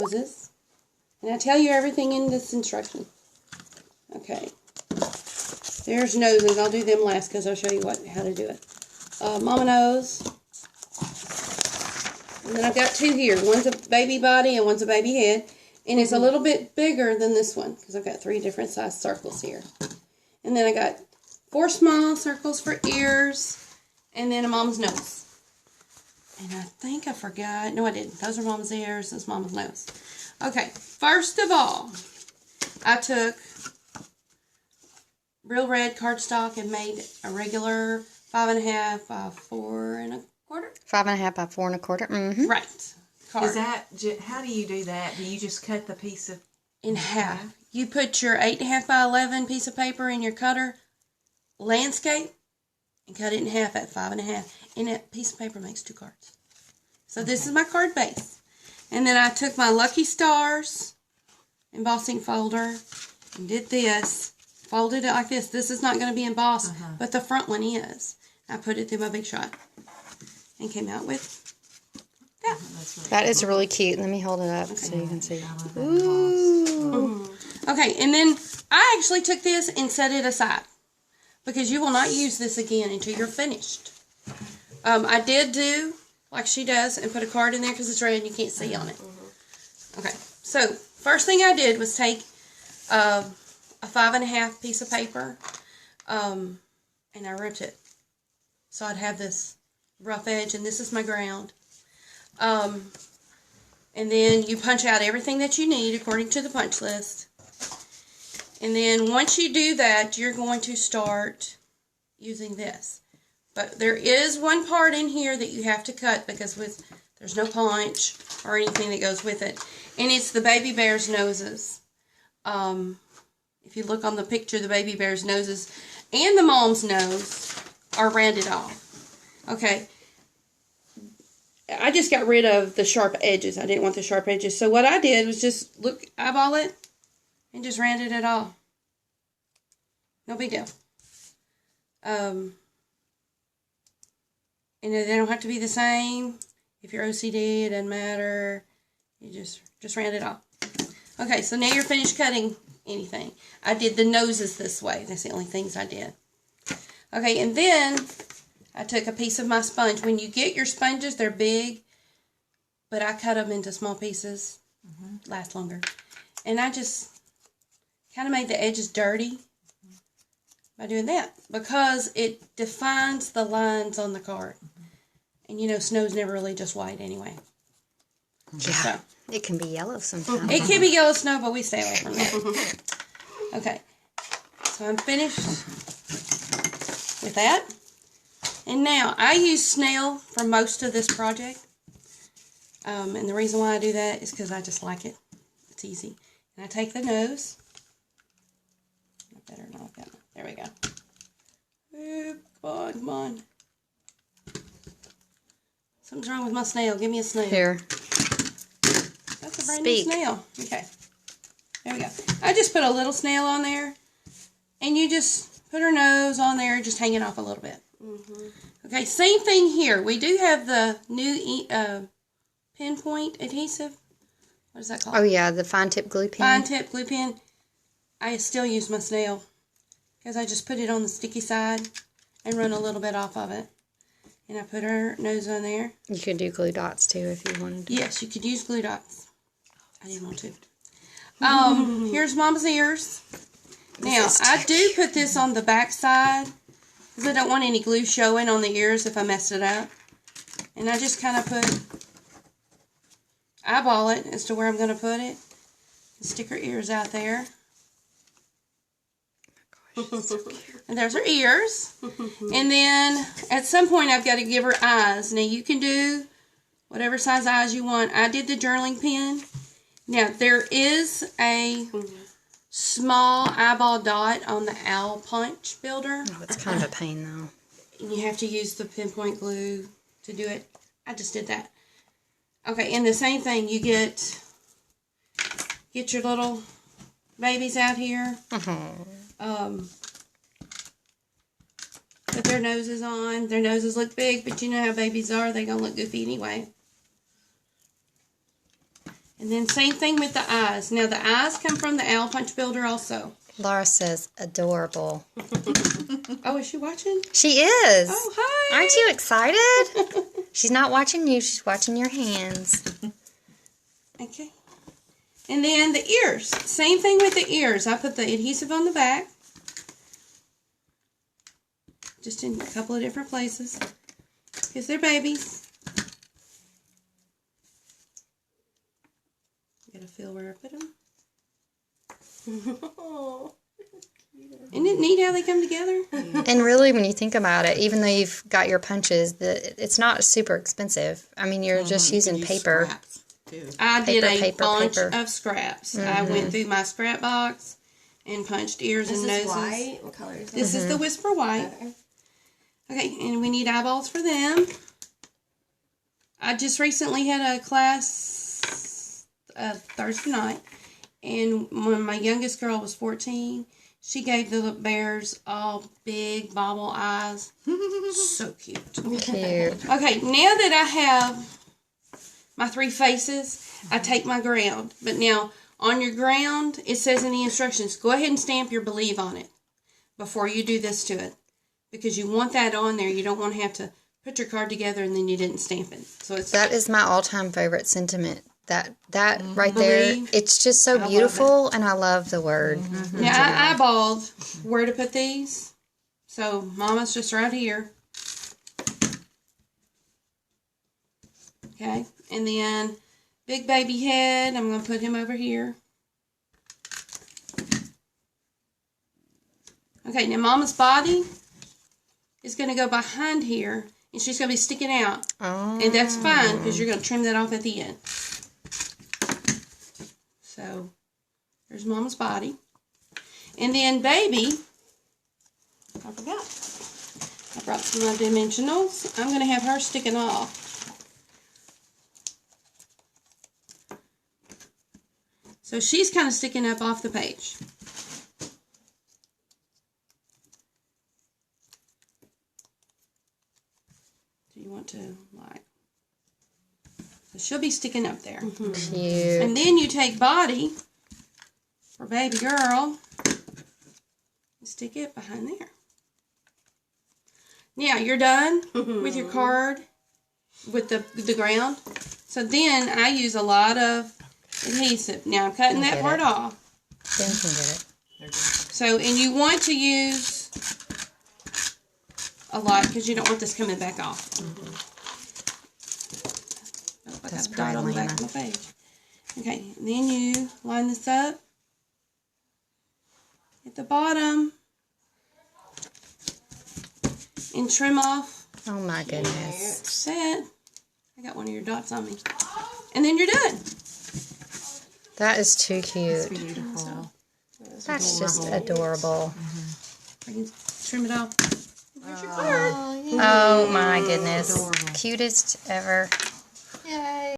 noses. And I tell you everything in this instruction. Okay. There's noses. I'll do them last because I'll show you how to do it. Mama nose. And then I've got two here. One's a baby body and one's a baby head. And it's a little bit bigger than this one because I've got 3 different size circles here. And then I got 4 small circles for ears. And then a mama's nose. And I think I forgot. No, I didn't. Those are mama's ears. That's mama's nose. Okay. First of all, I took real red cardstock and made a regular 5.5 by 4 1/4. 5.5 by 4 1/4. Mm-hmm. Right. Card. Is that, how do you do that? Do you just cut the piece of... In half. You put your 8.5 by 11 piece of paper in your cutter, landscape, and cut it in half at 5.5. And that piece of paper makes 2 cards. So this is my card base. And then I took my Lucky Stars embossing folder and did this. Folded it like this. This is not going to be embossed, but the front one is. I put it through my Big Shot and came out with that. That is really cute. Let me hold it up so you can see. Ooh. Okay, and then I actually took this and set it aside because you will not use this again until you're finished. I did do like she does and put a card in there because it's red and you can't see on it. Okay, so first thing I did was take a 5.5 piece of paper and I ripped it. So I'd have this rough edge, and this is my ground. And then you punch out everything that you need according to the punch list. And then once you do that, you're going to start using this. But there is one part in here that you have to cut because there's no punch or anything that goes with it. And it's the baby bear's noses. If you look on the picture, the baby bear's noses and the mom's nose are rounded off. Okay. I just got rid of the sharp edges. I didn't want the sharp edges. So what I did was just eyeball it and just rounded it off. No big deal. And they don't have to be the same. If you're OCD, it doesn't matter. You just round it off. Okay, so now you're finished cutting anything. I did the noses this way. That's the only things I did. Okay, and then I took a piece of my sponge. When you get your sponges, they're big, but I cut them into small pieces. Last longer. And I just kind of made the edges dirty by doing that because it defines the lines on the card. And you know, snow's never really just white anyway. Yeah, so, it can be yellow sometimes. It can be yellow snow, but we stay away from that. Okay, so I'm finished with that. And now, I use snail for most of this project. And the reason why I do that is because I just like it. It's easy. And I take the nose. I better not get it. There we go. Ooh, come on. Something's wrong with my snail. Give me a snail. Here. That's a brand new snail. Okay. There we go. I just put a little snail on there. And you just put her nose on there, just hanging off a little bit. Okay, same thing here. We do have the new pinpoint adhesive. What is that called? Oh, yeah, the fine tip glue pen. Fine tip glue pen. I still use my snail because I just put it on the sticky side and run a little bit off of it. And I put her nose on there. You could do glue dots, too, if you wanted to. Yes, you could use glue dots. I didn't want to. Here's Mama's ears. Now, I do put this on the back side because I don't want any glue showing on the ears if I mess it up. And I just kind of eyeball it as to where I'm going to put it. And stick her ears out there. Oh my gosh, so cute. And there's her ears. And then at some point I've got to give her eyes. Now you can do whatever size eyes you want. I did the journaling pen. Now there is a small eyeball dot on the owl punch builder. Oh, it's kind of a pain though. And you have to use the pinpoint glue to do it. I just did that. Okay, and the same thing, you get your little babies out here. Put their noses on. Their noses look big, but you know how babies are. They're going to look goofy anyway. And then same thing with the eyes. Now the eyes come from the Owl Punch Builder also. Laura says adorable. Oh, is she watching? She is. Oh, hi. Aren't you excited? She's not watching you. She's watching your hands. Okay. And then the ears. Same thing with the ears. I put the adhesive on the back. Just in a couple of different places. Because they're babies. Gotta feel where I put them. Isn't it neat how they come together? And really, when you think about it, even though you've got your punches, it's not super expensive. I mean, you're just using paper. I did a bunch paper. of scraps. I went through my scrap box and punched ears and noses. White? What color is This is the Whisper White. Okay, and we need eyeballs for them. I just recently had a class Thursday night, and when my youngest girl was 14, she gave the bears all big bobble eyes. So cute. Cute. Okay, now that I have my 3 faces, I take my ground. But now, on your ground, it says in the instructions, go ahead and stamp your believe on it before you do this to it. Because you want that on there. You don't want to have to put your card together and then you didn't stamp it. So That is my all-time favorite sentiment. That right there, Believe. it's just so beautiful, and I love the word. now, I eyeballed where to put these. So, Mama's just right here. Okay, and then big baby head, I'm going to put him over here. Okay, now Mama's body is going to go behind here, and she's going to be sticking out. Oh. And that's fine, because you're going to trim that off at the end. So, there's Mama's body. And then baby, I forgot. I brought some of my dimensionals. I'm going to have her sticking off. So she's kind of sticking up off the page. So you want to like, so she'll be sticking up there. Cute. And then you take body for baby girl and stick it behind there. Now you're done with your card with the ground. So then I use a lot of adhesive. Now I'm cutting that part off. Ben can get it. So, and you want to use a lot because you don't want this coming back off. That's I've got a dot on the probably back of my page. Okay, and then you line this up at the bottom and trim off. Oh my goodness. Set. I got one of your dots on me. And then you're done. That is too cute. Beautiful. That's just adorable. I can trim it off. Here's your card. Oh my goodness. Adorable. Cutest ever.